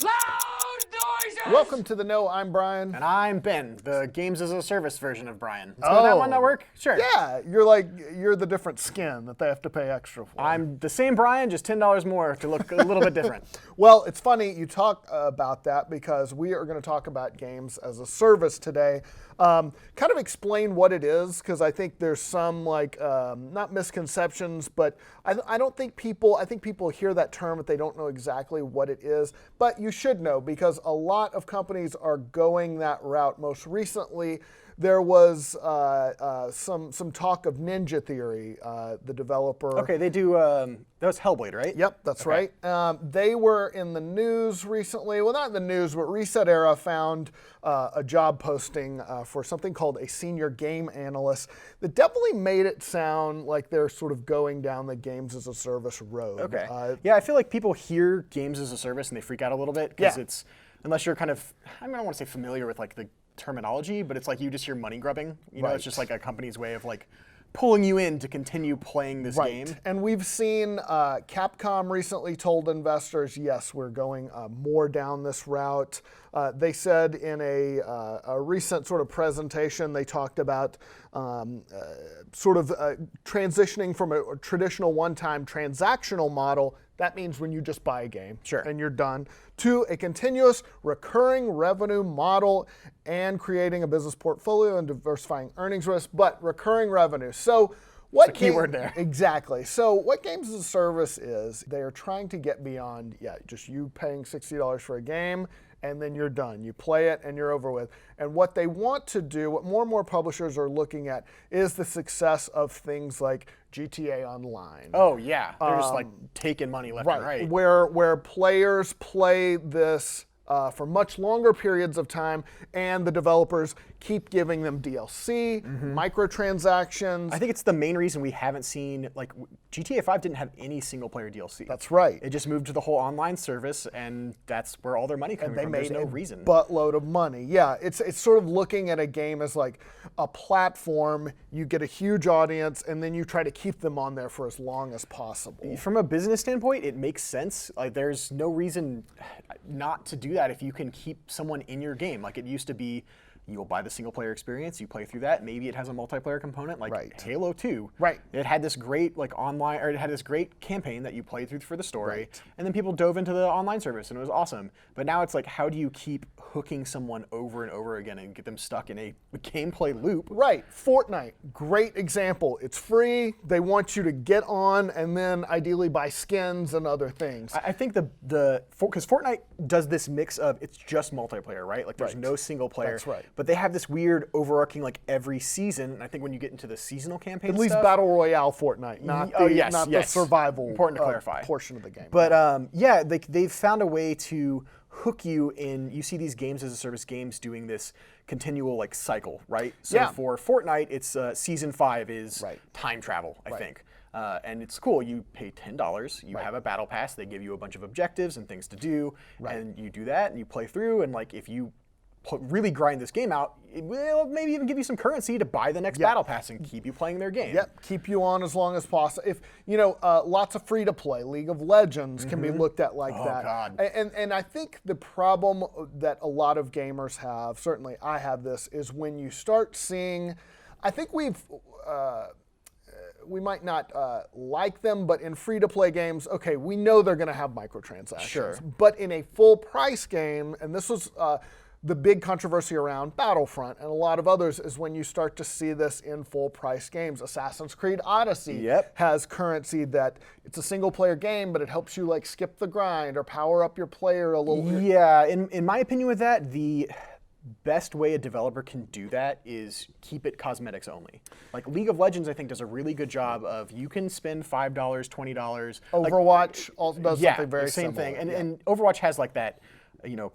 Loud noises! Welcome to the No, I'm Brian. And I'm Ben, the games as a service version of Brian. So that one not work? Sure. Yeah, you're the different skin that they have to pay extra for. I'm the same Brian, just $10 more to look a little bit different. Well, it's funny you talk about that because we are going to talk about games as a service today. Kind of explain what it is, because I think there's some not misconceptions, but I think people hear that term but they don't know exactly what it is. But you should know, because a lot of companies are going that route. Most recently, there was some talk of Ninja Theory, the developer. Okay, they do, that was Hellblade, right? Yep, that's right. They were in the news recently. Well, not in the news, but Reset Era found a job posting for something called a senior game analyst that definitely made it sound like they're sort of going down the games as a service road. Okay. Yeah, I feel like people hear games as a service and they freak out a little bit because it's, unless you're kind of, I don't want to say familiar with like the terminology, but it's like you just hear money grubbing. You know, it's just like a company's way of like pulling you in to continue playing this game. And we've seen Capcom recently told investors, yes, we're going more down this route. They said in a recent sort of presentation, they talked about transitioning from a traditional one-time transactional model. That means when you just buy a game and you're done, to a continuous recurring revenue model and creating a business portfolio and diversifying earnings risk, but recurring revenue. So what It's a key word there. Exactly. So what games as a service is, they are trying to get beyond, just you paying $60 for a game and then you're done. You play it and you're over with. And what they want to do, what more and more publishers are looking at, is the success of things like GTA Online. Oh yeah, they're just like taking money left and right. Where players play this for much longer periods of time, and the developers keep giving them DLC, microtransactions. I think it's the main reason we haven't seen, like, GTA 5 didn't have any single player DLC. That's right. It just moved to the whole online service, and that's where all their money comes from. There's no reason. Buttload of money. Yeah, it's sort of looking at a game as like a platform. You get a huge audience, and then you try to keep them on there for as long as possible. From a business standpoint, it makes sense. Like, there's no reason not to do that if you can keep someone in your game. Like it used to be, you'll buy the single player experience, you play through that, maybe it has a multiplayer component like Halo 2. Right. It had this great like online, or it had this great campaign that you played through for the story, and then people dove into the online service and it was awesome. But now it's like, how do you keep hooking someone over and over again and get them stuck in a gameplay loop? Right. Fortnite, great example. It's free. They want you to get on and then ideally buy skins and other things. I think because Fortnite does this mix of, it's just multiplayer, right? Like there's no single player. That's right. But they have this weird overarching, like every season, and I think when you get into the seasonal campaign At least Battle Royale Fortnite, not the survival important to clarify. Portion of the game. But they've found a way to hook you in. You see these games as a service games doing this continual like cycle, right? So for Fortnite, it's season 5 is time travel, I think. And it's cool. You pay $10. You have a battle pass. They give you a bunch of objectives and things to do, and you do that and you play through. And like if you really grind this game out, it will maybe even give you some currency to buy the next battle pass and keep you playing their game. Yep, keep you on as long as possible. If lots of free to play, League of Legends can be looked at like that. God. And I think the problem that a lot of gamers have, certainly I have this, is when you start seeing, I think we might not like them, but in free-to-play games, okay, we know they're going to have microtransactions. Sure. But in a full-price game, and this was the big controversy around Battlefront and a lot of others, is when you start to see this in full-price games. Assassin's Creed Odyssey has currency that it's a single-player game, but it helps you like skip the grind or power up your player a little bit. Yeah, in my opinion with that, the best way a developer can do that is keep it cosmetics only. Like League of Legends, I think, does a really good job of, you can spend $5, $20. Overwatch also does something very same similar. thing. And Overwatch has like that,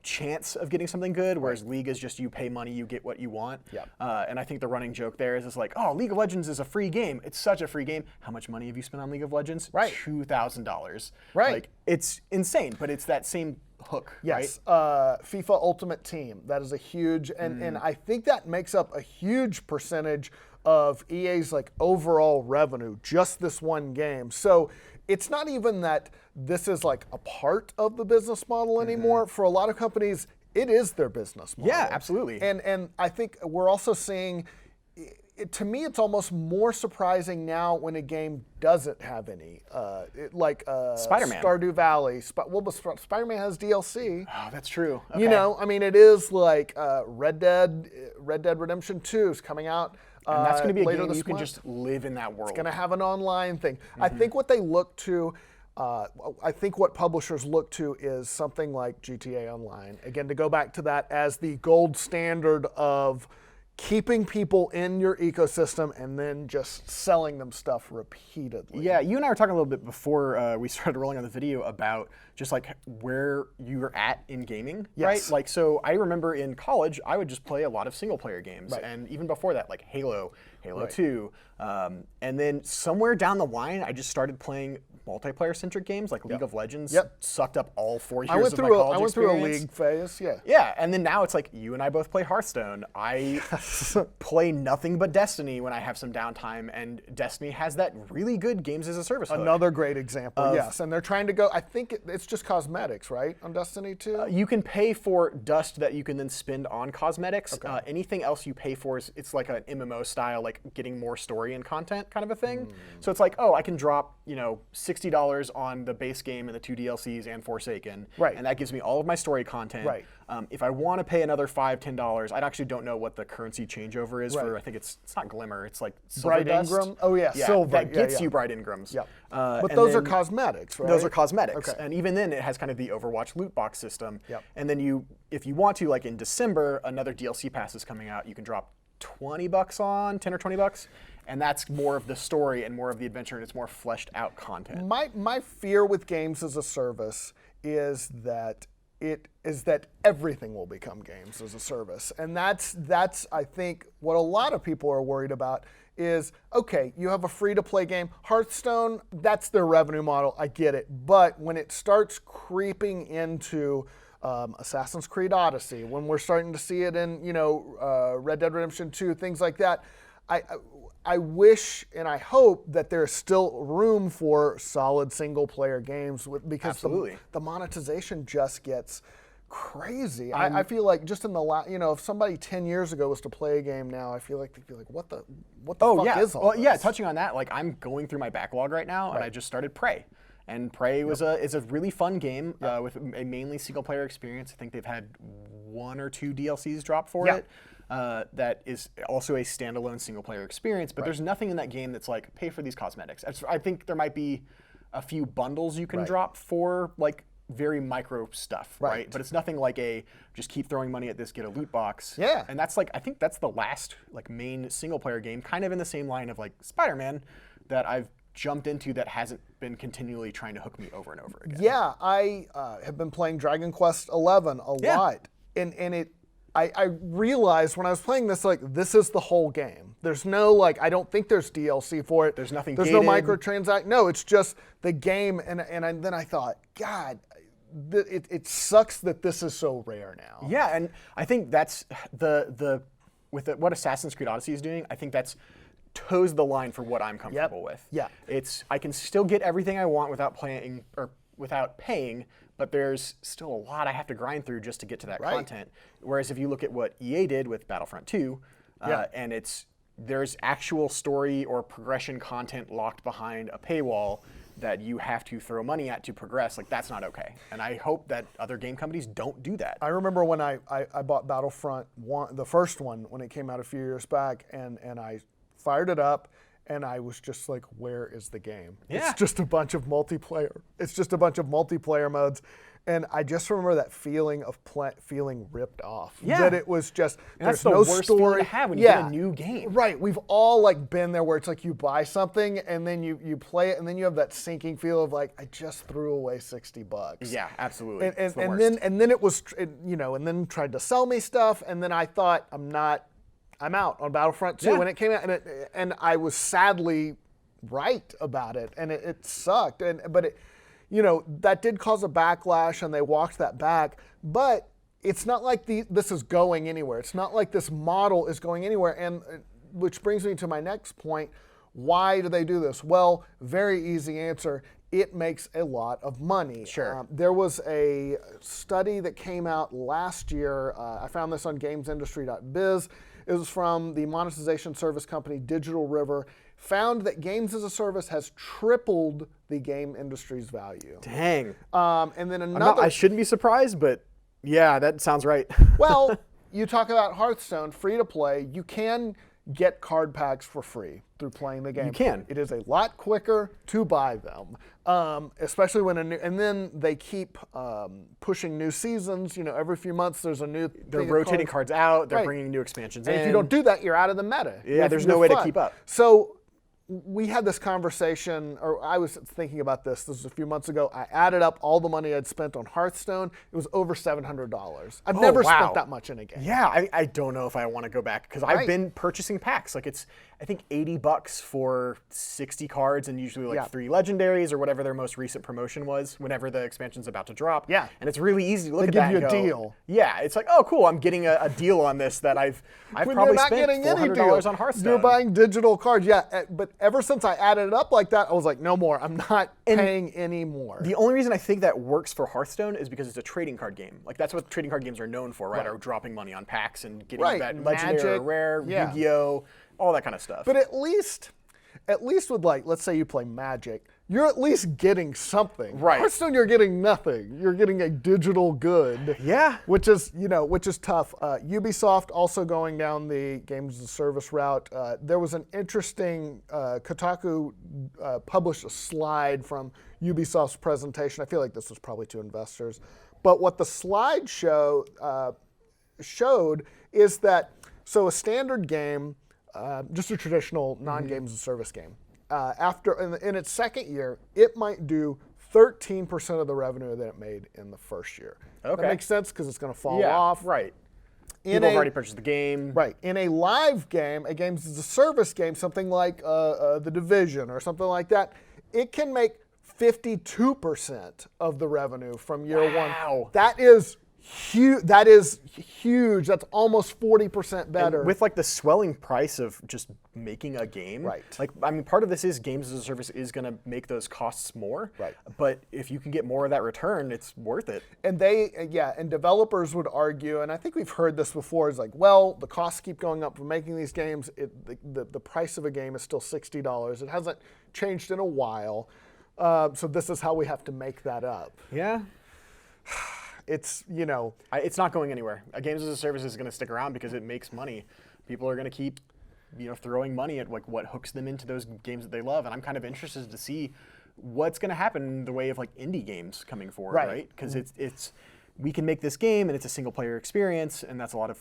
chance of getting something good, whereas League is just you pay money, you get what you want. And I think the running joke there is it's like, oh, League of Legends is a free game. It's such a free game. How much money have you spent on League of Legends? $2,000. Like, it's insane, but it's that same hook, yes, FIFA Ultimate Team. That is a huge, and I think that makes up a huge percentage of EA's like overall revenue, just this one game. So it's not even that this is like a part of the business model anymore. For a lot of companies, it is their business model. Yeah, absolutely. And I think we're also seeing, to me, it's almost more surprising now when a game doesn't have any, like Spider-Man. Stardew Valley. But Spider-Man has DLC. Oh, that's true. Okay. You know, I mean, it is like Red Dead Redemption 2 is coming out. And that's going to be a later game this you can month. just live in that world. It's going to have an online thing. I think what they look to, I think what publishers look to is something like GTA Online. Again, to go back to that as the gold standard of keeping people in your ecosystem and then just selling them stuff repeatedly. Yeah, you and I were talking a little bit before we started rolling on the video about just like where you were at in gaming, right? Like, so I remember in college, I would just play a lot of single player games. And even before that, like Halo 2. And then somewhere down the line, I just started playing multiplayer-centric games like League of Legends. Sucked up all 4 years of my college I went through a experience. League phase, yeah. Yeah, and then now it's like you and I both play Hearthstone. I play nothing but Destiny when I have some downtime, and Destiny has that really good games as a service hook. Another great example, yes. And they're trying to go, I think it's just cosmetics, right, on Destiny 2? You can pay for dust that you can then spend on cosmetics. Anything else you pay for is it's like an MMO style, like getting more story and content kind of a thing. So it's like, oh, I can drop, you know, $60 on the base game and the 2 DLCs and Forsaken. And that gives me all of my story content. If I want to pay another $5, $10, I actually don't know what the currency changeover is for, I think it's not Glimmer, it's like Silver Bright Dust. Ingram? Oh yeah, Silver. That gets you Bright Ingrams. But those are cosmetics, right? Those are cosmetics. And even then it has kind of the Overwatch loot box system. And then if you want to, like in December, another DLC pass is coming out, you can drop $20 on, 10 or $20. And that's more of the story and more of the adventure, and it's more fleshed out content. My fear with games as a service is that everything will become games as a service. And that's I think what a lot of people are worried about is, okay, you have a free-to-play game. Hearthstone, that's their revenue model, I get it. But when it starts creeping into Assassin's Creed Odyssey, when we're starting to see it in, you know, Red Dead Redemption 2, things like that, I wish and I hope that there's still room for solid single-player games because the monetization just gets crazy. I feel like just in the you know, if somebody 10 years ago was to play a game now, I feel like they'd be like, what the fuck is all this? Yeah, touching on that, like I'm going through my backlog right now, and I just started Prey. And Prey is a really fun game with a mainly single-player experience. I think they've had 1 or 2 DLCs drop for it. That is also a standalone single-player experience, but there's nothing in that game that's like, pay for these cosmetics. I think there might be a few bundles you can drop for like very micro stuff, right? But it's nothing like just keep throwing money at this, get a loot box. And that's like, I think that's the last like main single-player game, kind of in the same line of like Spider-Man, that I've jumped into that hasn't been continually trying to hook me over and over again. Yeah, I have been playing Dragon Quest XI a lot, and I realized when I was playing this, like, this is the whole game. There's no, like, I don't think there's DLC for it. There's nothing There's gated. no microtransact. No, it's just the game. And then I thought, God, it sucks that this is so rare now. Yeah, and I think that's what Assassin's Creed Odyssey is doing, I think that's toes the line for what I'm comfortable with. I can still get everything I want without paying, but there's still a lot I have to grind through just to get to that content. Whereas if you look at what EA did with Battlefront 2, and there's actual story or progression content locked behind a paywall that you have to throw money at to progress, like that's not okay. And I hope that other game companies don't do that. I remember when I bought Battlefront 1, the first one, when it came out a few years back, and I fired it up, and I was just like, where is the game? It's just a bunch of multiplayer. It's just a bunch of multiplayer modes. And I just remember that feeling of feeling ripped off. That it was just, there's no worst story. Feeling to have when you get a new game. Right, we've all like been there where it's like you buy something and then you play it and then you have that sinking feel of like, I just threw away $60. Yeah, absolutely. And then it was, you know, and then tried to sell me stuff, and then I thought, I'm out on Battlefront 2 when it came out, and I was sadly right about it, and it sucked. But it, you know, that did cause a backlash, and they walked that back. But it's not like this is going anywhere. It's not like this model is going anywhere. And which brings me to my next point. Why do they do this? Well, very easy answer. it makes a lot of money. Sure. There was a study that came out last year. I found this on gamesindustry.biz. It was from the monetization service company Digital River. Found that games as a service has tripled the game industry's value. Dang. And then another. I shouldn't be surprised, but yeah, that sounds right. Well, you talk about Hearthstone, free to play. You can get card packs for free through playing the game. You can. It is a lot quicker to buy them, especially when and then they keep pushing new seasons. Every few months there's a new. They're rotating cards out. They're Right. bringing new expansions And in. if you don't do that, you're out of the meta. Yeah, there's no way to keep up. So we had this conversation, or I was thinking about this. This was a few months ago. I added up all the money I'd spent on Hearthstone. It was over $700. I've never spent that much in a game. Yeah, I don't know if I want to go back because I've Right. been purchasing packs. Like it's, I think $80 for 60 cards and usually like 3 legendaries or whatever their most recent promotion was whenever the expansion's about to drop. Yeah. And it's really easy to look They at that give and you a go, deal. Yeah, it's like, oh cool, I'm getting a deal on this that I've When probably you're not spent getting any $400 deal. on Hearthstone. You're buying digital cards, yeah. But ever since I added it up like that, I was like, no more. I'm not paying any more. The only reason I think that works for Hearthstone is because it's a trading card game. Like that's what trading card games are known for, right? Are dropping money on packs and getting Right. that legendary or Magic, rare, yeah. Yu-Gi-Oh, all that kind of stuff. But at least with like, let's say you play Magic, you're at least getting something. Right. Hearthstone, you're getting nothing. You're getting a digital good. Yeah. Which is tough. Ubisoft also going down the games as a service route. There was an interesting, Kotaku published a slide from Ubisoft's presentation. I feel like this was probably to investors. But what the slide showed is that, so a standard game, just a traditional non-games as a service game, in its second year, it might do 13% of the revenue that it made in the first year. Okay. That makes sense because it's going to fall off. Right. In People have already purchased the game. Right. In a live game, a games as a service game, something like The Division or something like that, it can make 52% of the revenue from year one. Wow. That is huge. That is huge. That's almost 40% better. With like the swelling price of just making a game. Right. Like, I mean, part of this is games as a service is going to make those costs more. Right. But if you can get more of that return, it's worth it. And and developers would argue, and I think we've heard this before, is like, well, the costs keep going up for making these games. The price of a game is still $60. It hasn't changed in a while. So this is how we have to make that up. Yeah. It's, It's not going anywhere. A games as a service is going to stick around because it makes money. People are going to keep, throwing money at like what hooks them into those games that they love. And I'm kind of interested to see what's going to happen in the way of like indie games coming forward, right? Because it's we can make this game and it's a single player experience and that's a lot of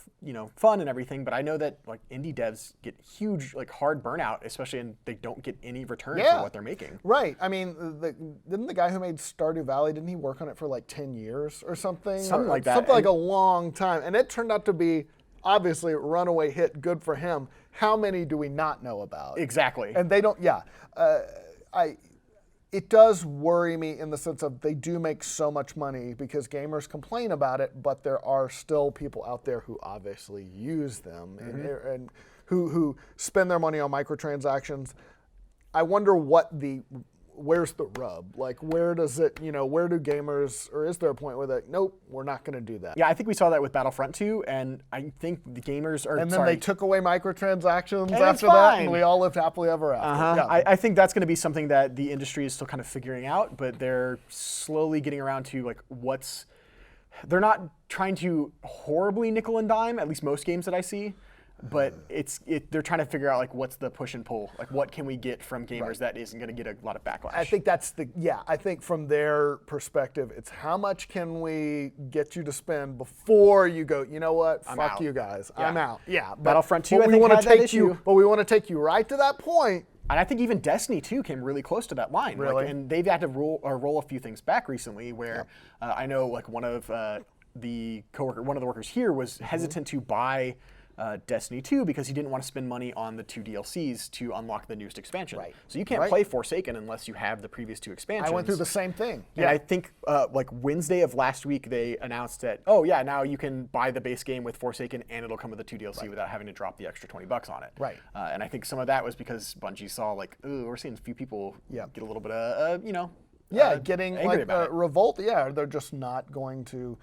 fun and everything. But I know that like indie devs get huge like hard burnout, especially when they don't get any return for what they're making. Right. I mean, didn't the guy who made Stardew Valley, didn't he work on it for like 10 years or something? Something like that. Something like a long time. And it turned out to be obviously a runaway hit, good for him. How many do we not know about? Exactly. And they don't, it does worry me in the sense of they do make so much money because gamers complain about it, but there are still people out there who obviously use them and who spend their money on microtransactions. I wonder where's the rub? Like, where does it, where do gamers, or is there a point where nope, we're not going to do that? Yeah, I think we saw that with Battlefront 2, and I think the gamers are. And then they took away microtransactions And after that, and we all lived happily ever after. Yeah. I think that's going to be something that the industry is still kind of figuring out, but they're slowly getting around to like they're not trying to horribly nickel and dime, at least most games that I see. But they're trying to figure out like what's the push and pull, like what can we get from gamers that isn't going to get a lot of backlash. I think I think from their perspective, it's how much can we get you to spend before you go, you know what, fuck out. you guys, Yeah. I'm out. Yeah, Battlefront 2, but I think, wanna had that take issue. But we want to take you right to that point. And I think even Destiny 2 came really close to that line. Really? Like, and they've had to roll a few things back recently where I know like one of the workers here was hesitant to buy Destiny 2 because he didn't want to spend money on the 2 DLCs to unlock the newest expansion. Right. So you can't play Forsaken unless you have the previous 2 expansions. I went through the same thing. And I think like Wednesday of last week, they announced that, now you can buy the base game with Forsaken and it'll come with the 2 DLC without having to drop the extra $20 on it. Right. And I think some of that was because Bungie saw like, ooh, we're seeing a few people get a little bit of, getting angry like about it. revolt. Yeah, they're just not going to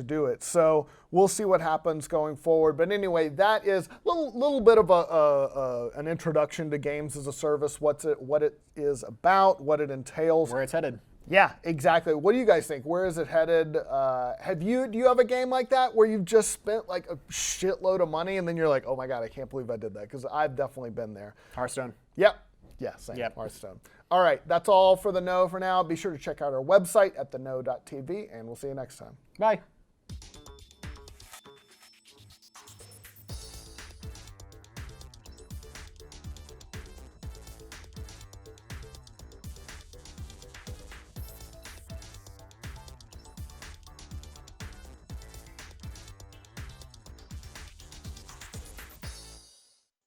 do it. So we'll see what happens going forward. But anyway, that is a little bit of an introduction to games as a service. What it is about, what it entails, Where it's headed. Yeah, exactly. What do you guys think? Where is it headed? Do you have a game like that where you've just spent like a shitload of money and then you're like, oh my God, I can't believe I did that? Because I've definitely been there. Hearthstone. Yep. Yeah, same. Yep. Hearthstone. All right, that's all for The Know for now. Be sure to check out our website at theknow.tv, and we'll see you next time. Bye.